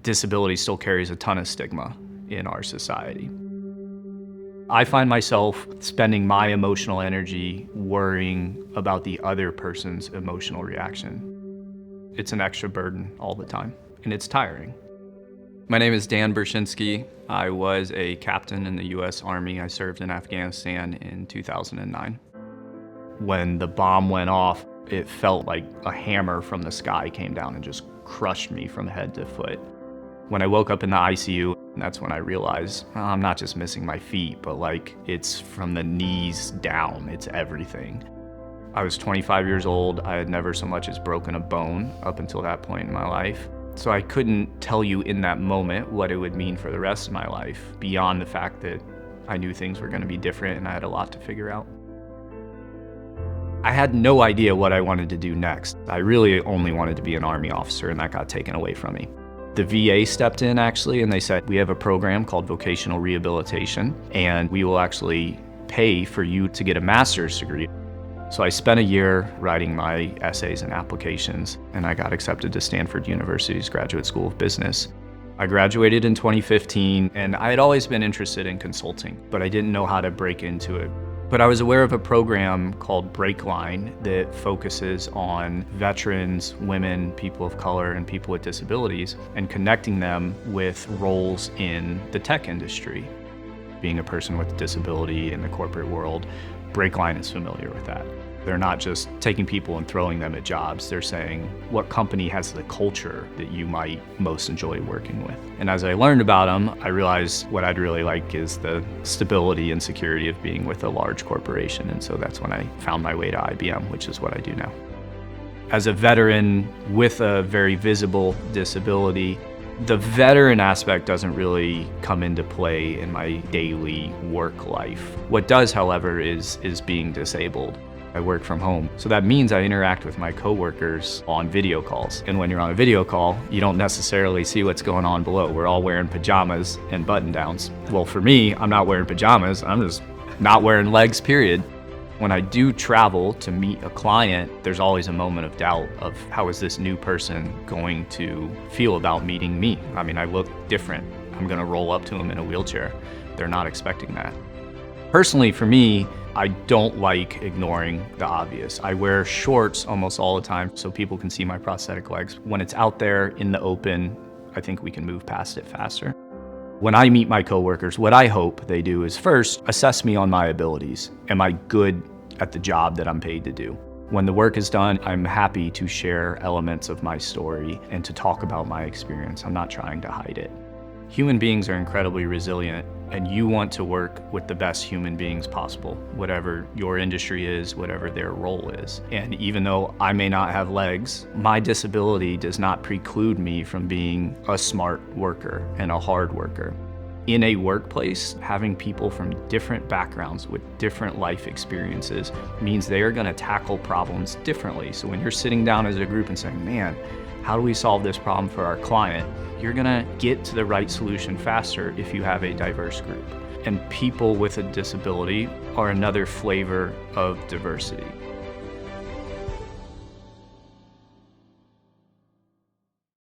disability still carries a ton of stigma in our society. I find myself spending my emotional energy worrying about the other person's emotional reaction. It's an extra burden all the time, and it's tiring. My name is Dan Berschinski. I was a captain in the U.S. Army. I served in Afghanistan in 2009. When the bomb went off, it felt like a hammer from the sky came down and just crushed me from head to foot. When I woke up in the ICU, that's when I realized I'm not just missing my feet, but like it's from the knees down, it's everything. I was 25 years old. I had never so much as broken a bone up until that point in my life. So I couldn't tell you in that moment what it would mean for the rest of my life, beyond the fact that I knew things were gonna be different and I had a lot to figure out. I had no idea what I wanted to do next. I really only wanted to be an Army officer, and that got taken away from me. The VA stepped in actually, and they said, we have a program called vocational rehabilitation, and we will actually pay for you to get a master's degree. So I spent a year writing my essays and applications, and I got accepted to Stanford University's Graduate School of Business. I graduated in 2015, and I had always been interested in consulting, but I didn't know how to break into it. But I was aware of a program called Breakline that focuses on veterans, women, people of color, and people with disabilities, and connecting them with roles in the tech industry. Being a person with a disability in the corporate world, Breakline is familiar with that. They're not just taking people and throwing them at jobs. They're saying, what company has the culture that you might most enjoy working with? And as I learned about them, I realized what I'd really like is the stability and security of being with a large corporation. And so that's when I found my way to IBM, which is what I do now. As a veteran with a very visible disability, the veteran aspect doesn't really come into play in my daily work life. What does, however, is being disabled. I work from home. So that means I interact with my coworkers on video calls. And when you're on a video call, you don't necessarily see what's going on below. We're all wearing pajamas and button downs. Well, for me, I'm not wearing pajamas. I'm just not wearing legs, period. When I do travel to meet a client, there's always a moment of doubt of how is this new person going to feel about meeting me? I mean, I look different. I'm gonna roll up to them in a wheelchair. They're not expecting that. Personally, for me, I don't like ignoring the obvious. I wear shorts almost all the time so people can see my prosthetic legs. When it's out there in the open, I think we can move past it faster. When I meet my coworkers, what I hope they do is first assess me on my abilities. Am I good at the job that I'm paid to do? When the work is done, I'm happy to share elements of my story and to talk about my experience. I'm not trying to hide it. Human beings are incredibly resilient, and you want to work with the best human beings possible, whatever your industry is, whatever their role is. And even though I may not have legs, my disability does not preclude me from being a smart worker and a hard worker. In a workplace, having people from different backgrounds with different life experiences means they are going to tackle problems differently. So when you're sitting down as a group and saying, man, how do we solve this problem for our client? You're gonna get to the right solution faster if you have a diverse group. And people with a disability are another flavor of diversity.